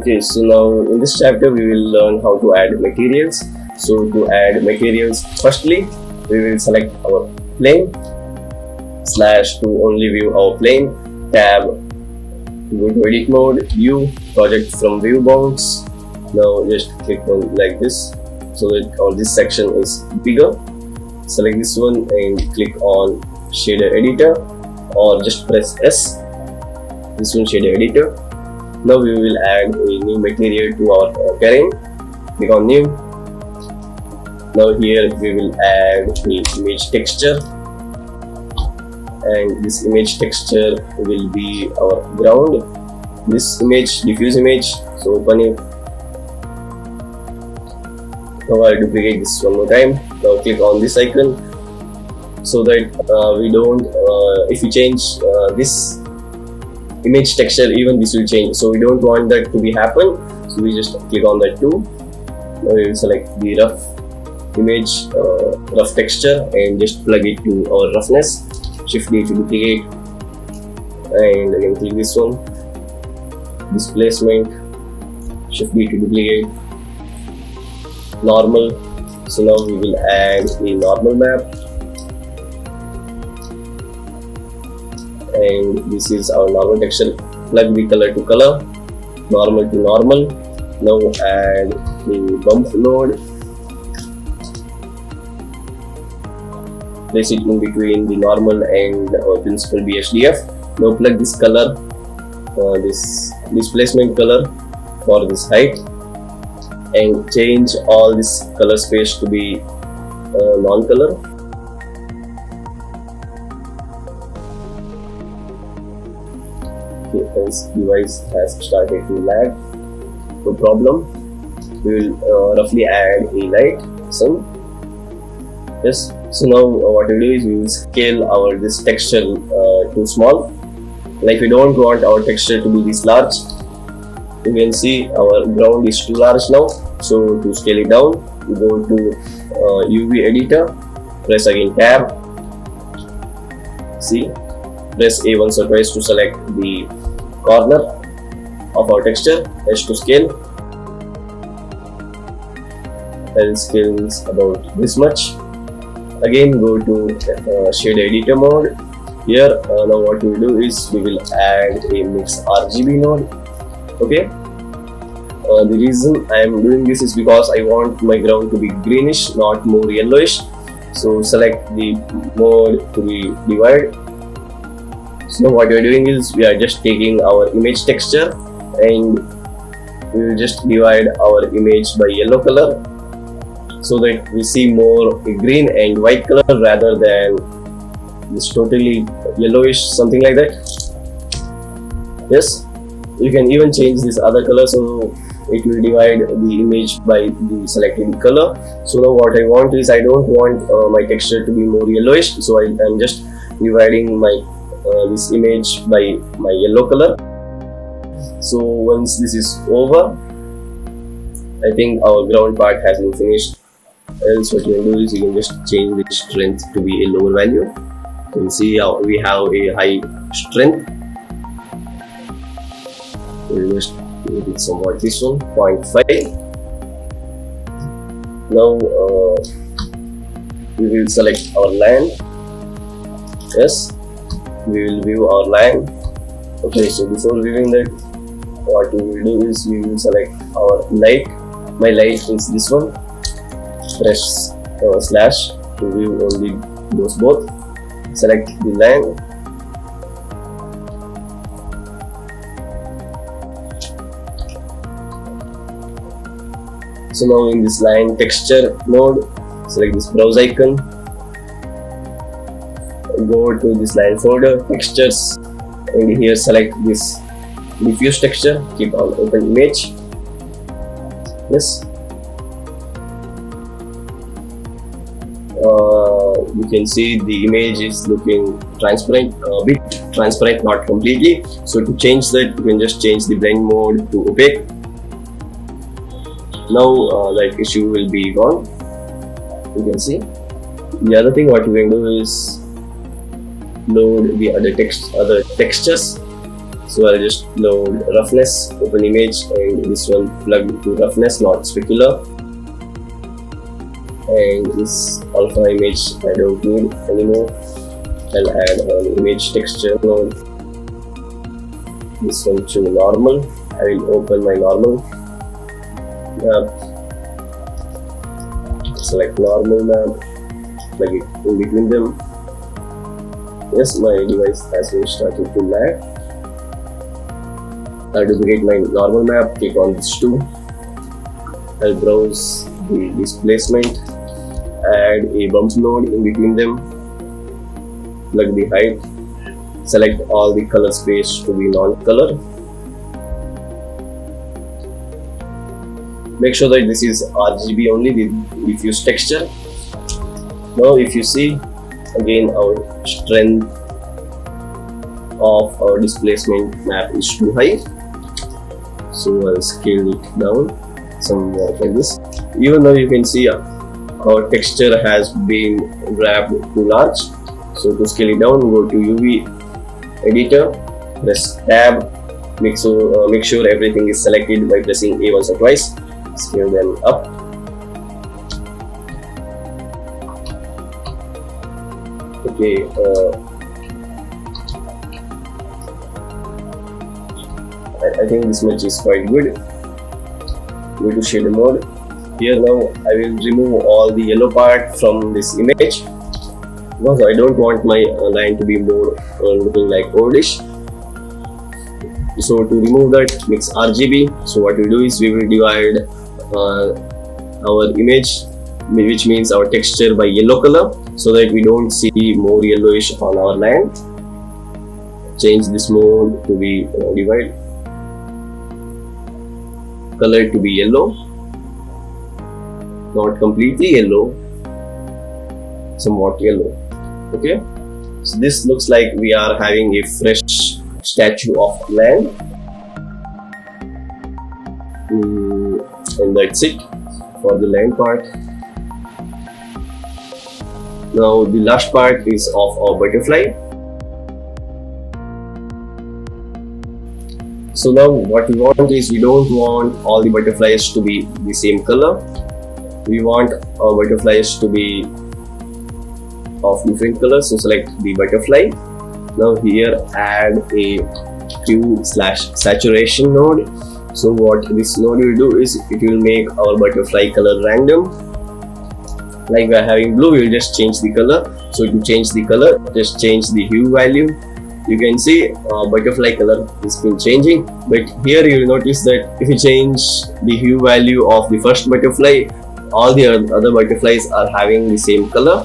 Okay, so now in this chapter we will learn how to add materials. So to add materials, firstly we will select our plane, slash to only view our plane, tab, go to edit mode, view, project from view bounds. Now just click on like this so that all this section is bigger. Select this one and click on shader editor, or just press S, this one shader editor. Now we will add a new material to our terrain. Click on new. Now here we will add the image texture, and this image texture will be our ground. This image, diffuse image, so open it. Now I'll duplicate this one more time. Now click on this icon so that we don't, if we change this image texture, even this will change, so we don't want that to be happen, so we just click on that too. Now we will select the rough image, rough texture, and just plug it to our roughness. Shift D to duplicate, and again click this one, displacement, Shift D to duplicate, normal. So now we will add a normal map, and this is our normal texture. Plug the color to color, normal to normal. Now add the bump node, place it in between the normal and our principal BHDF. Now plug this color, this displacement color for this height, and change all this color space to be non-color. This device has started to lag, no problem. We will roughly add a light sun. Yes, so now what we do is we will scale our this texture too small. Like we don't want our texture to be this large. You can see our ground is too large now, so to scale it down, we go to UV editor, press again tab, see, press A once or twice to select the corner of our texture, H to scale, and scales about this much. Again go to shader editor mode. Here now what we will do is we will add a mix RGB node. Okay, the reason I am doing this is because I want my ground to be greenish, not more yellowish. So select the mode to be divide. So what we are doing is we are just taking our image texture and we will just divide our image by yellow color, so that we see more green and white color rather than this totally yellowish, something like that. Yes, you can even change this other color, so it will divide the image by the selected color. So now what I want is I don't want my texture to be more yellowish, so I am just dividing my this image by my yellow color. So once this is over, I think our ground part has been finished. Else what you can do is you can just change the strength to be a lower value. You can see how we have a high strength. We'll just make it somewhat this one, 0.5. Now we will select our land. Yes, we will view our land. Okay, so before viewing that, what we will do is we will select our light. My light is this one. Press slash to view only those both. Select the land. So now in this line texture node, select this browse icon. Go to this line folder, textures, and here select this diffuse texture. Click on open image. Yes. You can see the image is looking transparent, a bit transparent, not completely. So to change that, you can just change the blend mode to opaque. Now that issue will be gone. You can see. The other thing what you can do is load the other textures. So I'll just load roughness, open image, and this one plug to roughness, not specular. And this alpha image I don't need anymore. I'll add an image texture node. This one to normal. I will open my normal map. Select normal map, plug it in between them. Yes, my device has been started to lag. I'll duplicate my normal map, click on this two. I'll browse the displacement, add a bump node in between them, plug the height, select all the color space to be non-color. Make sure that this is RGB only with diffuse texture. Now if you see, again our strength of our displacement map is too high, so I'll scale it down somewhat like this. Even though you can see our texture has been wrapped too large, so to scale it down, go to UV editor, press tab, make sure everything is selected by pressing A once or twice, scale them up. Okay, I think this much is quite good. Go to shader mode. Here now I will remove all the yellow part from this image because I don't want my line to be more looking like oldish. So to remove that, mix RGB. So what we do is we will divide our image, which means our texture, by yellow color, so that we don't see more yellowish on our line. Change this mode to be divide color to be yellow, not completely yellow, somewhat yellow. Okay, so this looks like we are having a fresh statue of land. And that's it for the land part. Now the last part is of our butterfly. So now what we want is, we don't want all the butterflies to be the same color. We want our butterflies to be of different colors. So select the butterfly. Now here add a hue/saturation node. So what this node will do is, it will make our butterfly color random. Like we are having blue, we will just change the color. So to change the color, just change the hue value. You can see butterfly color is been changing, but here you will notice that if you change the hue value of the first butterfly, all the other butterflies are having the same color.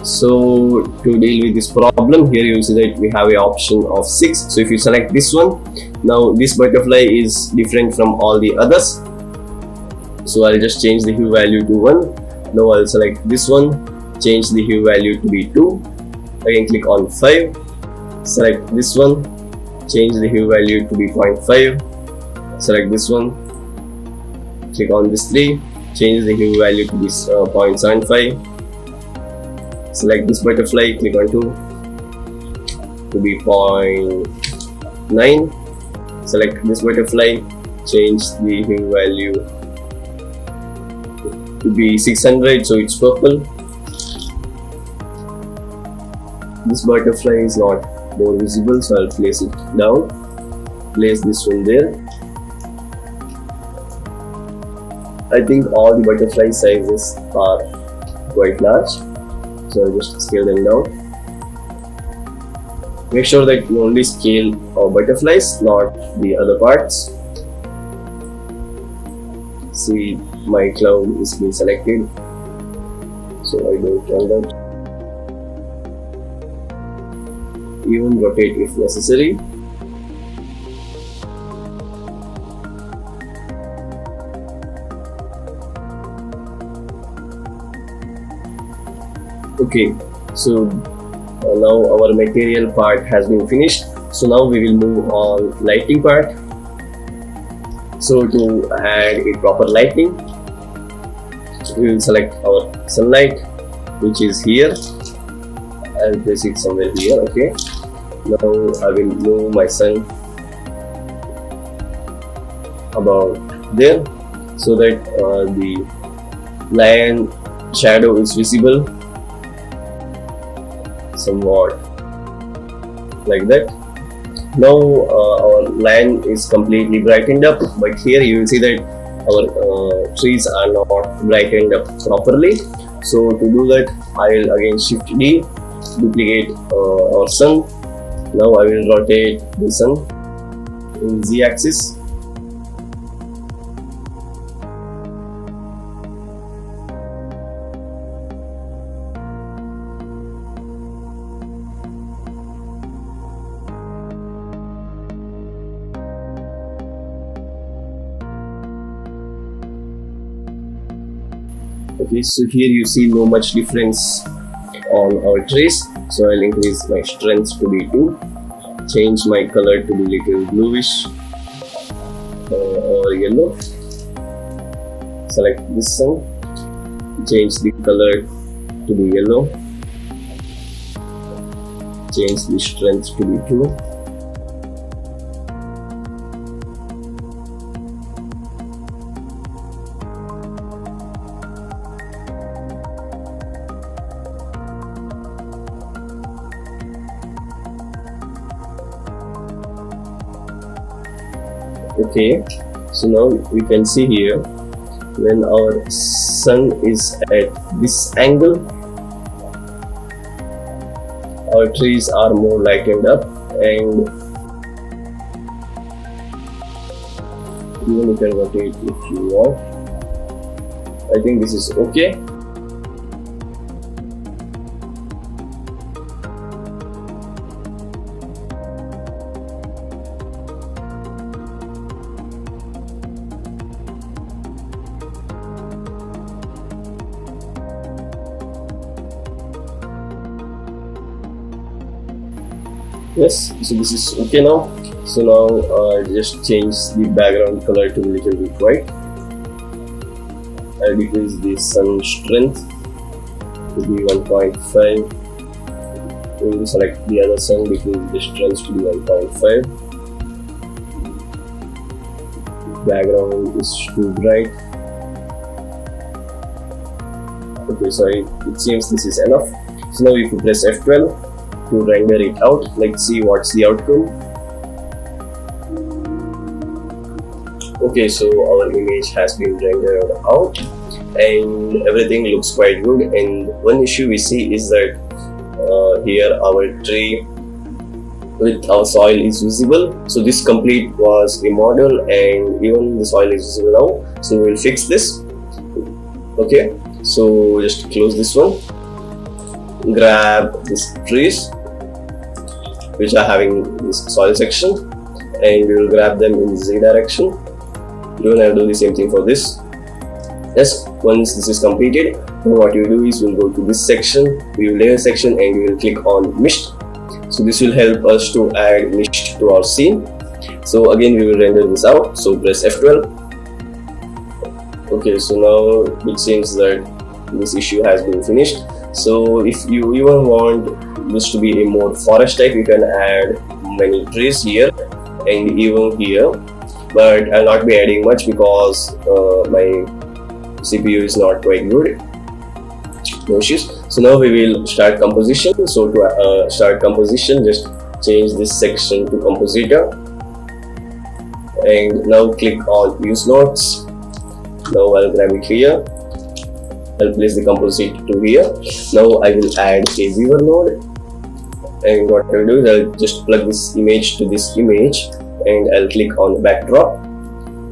So to deal with this problem, here you see that we have an option of 6. So if you select this one, now this butterfly is different from all the others. So I'll just change the hue value to 1. Now I'll select this one, change the hue value to be 2. Again click on 5. Select this one, change the hue value to be 0.5. Select this one, click on this 3, change the hue value to be 0.75. Select this butterfly, click on 2 to be 0.9. Select this butterfly, change the hue value to be 600, so it's purple. This butterfly is not more visible, so I'll place it down. Place this one there. I think all the butterfly sizes are quite large, so I'll just scale them down. Make sure that you only scale our butterflies, not the other parts. See, my cloud is being selected, so I don't want that. Even rotate if necessary. Okay, so now our material part has been finished. So now we will move on lighting part. So to add a proper lighting, we will select our sunlight, which is here. I'll place it somewhere here. Okay, now I will move my sun about there, so that the lion shadow is visible somewhat like that. Now our lion is completely brightened up, but here you will see that our trees are not brightened up properly. So to do that, I will again shift D, duplicate our sun. Now I will rotate the sun in Z axis. Okay, so here you see no much difference on our trees. So I'll increase my strength to be 2, change my color to be little bluish or yellow. Select this sun, change the color to be yellow, change the strength to be 2. Okay, so now we can see here when our sun is at this angle, our trees are more lightened up, and even you can rotate if you want. I think this is okay. Yes, so this is okay now. So now just change the background color to a little bit white. I'll decrease the sun strength to be 1.5. We will select the other sun, decrease the strength to be 1.5. Background is too bright. Okay, so it seems this is enough. So now if you press F12 to render it out, let's see what's the outcome. Okay, so our image has been rendered out and everything looks quite good. And one issue we see is that here our tree with our soil is visible. So this complete was a model and even the soil is visible now. So we'll fix this. Okay, so just close this one, grab these trees which are having this soil section, and we will grab them in Z direction. You don't have to do the same thing for this. Yes, once this is completed, what you do is we'll go to this section, view layer section, and we will click on mist. So this will help us to add mist to our scene. So again we will render this out, so press F12. Okay, so now it seems that this issue has been finished. So if you even want this to be a more forest type, you can add many trees here and even here, but I'll not be adding much because my CPU is not quite good. No issues. So now we will start composition. So to start composition, just change this section to compositor and now click on use nodes. Now I'll grab it here, I'll place the composite to here. Now I will add a viewer node, and what I'll do is I'll just plug this image to this image and I'll click on backdrop.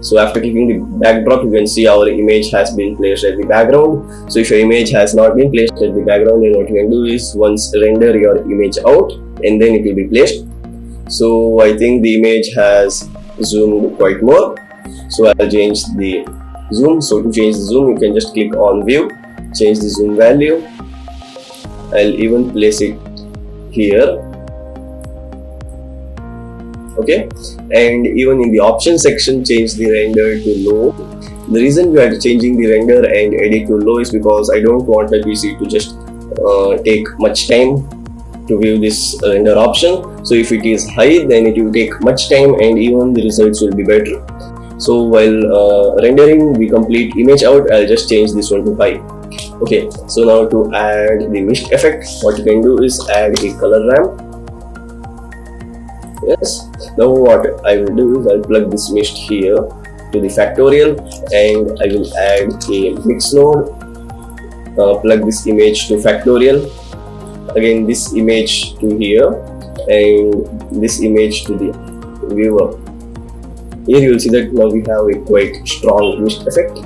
So after clicking the backdrop, you can see our image has been placed at the background. So if your image has not been placed at the background, then what you can do is once render your image out and then it will be placed. So I think the image has zoomed quite more, so I'll change the zoom. So to change the zoom, you can just click on view, change the zoom value. I'll even place it here. Okay, and even in the option section, change the render to low. The reason we are changing the render and edit to low is because I don't want the PC to just take much time to view this render option. So if it is high, then it will take much time and even the results will be better. So while rendering the complete image out, I'll just change this one to high. Okay, so now to add the mist effect, what you can do is add a color ramp. Yes, now what I will do is I'll plug this mist here to the factorial, and I will add a mix node, plug this image to factorial, again this image to here, and this image to the viewer. Here you will see that now we have a quite strong mist effect.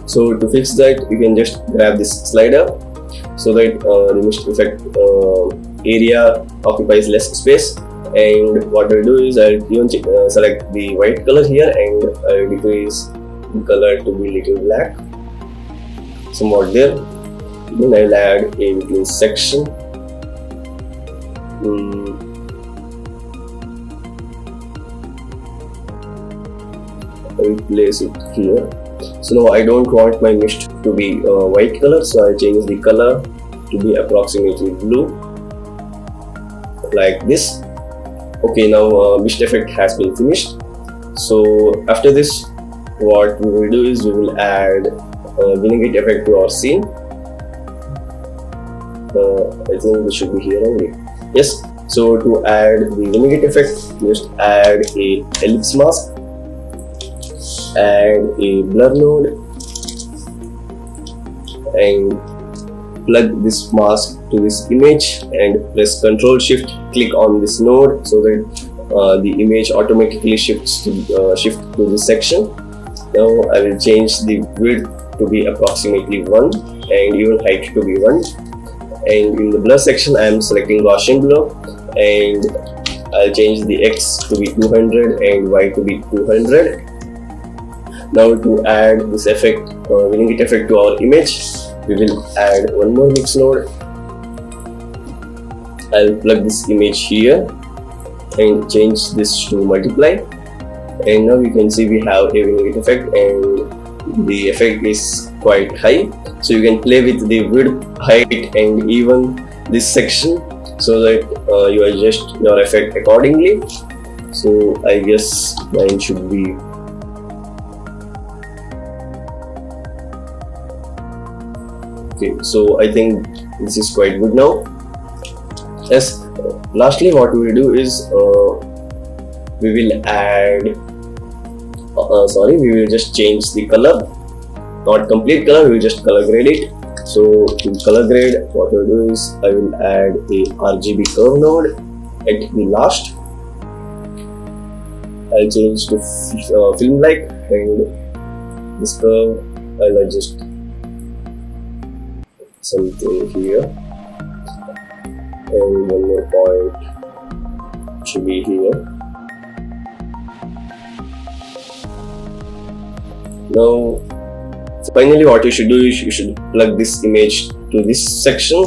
So to fix that, you can just grab this slider so that the mist effect area occupies less space. And what I'll do is I'll even select the white color here, and I'll decrease the color to be little black, somewhat there. Then I'll add a little section. I will place it here. So now I don't want my mist to be white color, so I'll change the color to be approximately blue, like this. Okay, now mist effect has been finished. So after this, what we will do is we will add vignette effect to our scene. I think this should be here only. Yes. So to add the vignette effect, just add a ellipse mask, add a blur node, and plug this mask to this image, and press Ctrl Shift, click on this node so that the image automatically shifts to this section. Now I will change the width to be approximately 1 and even height to be 1. And in the blur section, I am selecting Gaussian blur, and I'll change the X to be 200 and Y to be 200. Now to add this effect, vignette effect to our image, we will add one more mix node. I'll plug this image here and change this to multiply, and now you can see we have a vignette effect, and the effect is quite high. So you can play with the width, height, and even this section so that you adjust your effect accordingly. So I guess mine should be okay. So I think this is quite good now. Yes. Lastly, what we will do is we will add. We will just change the color, not complete color. We will just color grade it. So to color grade, what I will do is I will add a RGB curve node at the last. I'll change to film like, and this curve I'll adjust something here, and one more point should be here. Now finally what you should do is you should plug this image to this section,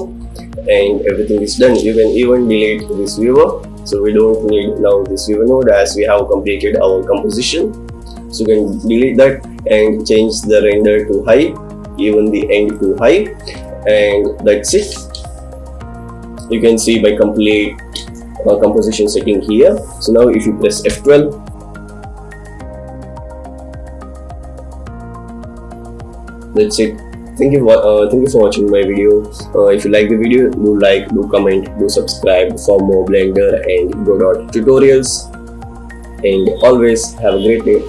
and everything is done. You can even delete this viewer, so we don't need now this viewer node as we have completed our composition. So you can delete that and change the render to high, even the end to high, and that's it. You can see my complete composition setting here. So now if you press F12, that's it. Thank you for watching my video. If you like the video, do like, do comment, do subscribe for more Blender and Godot tutorials, and always have a great day.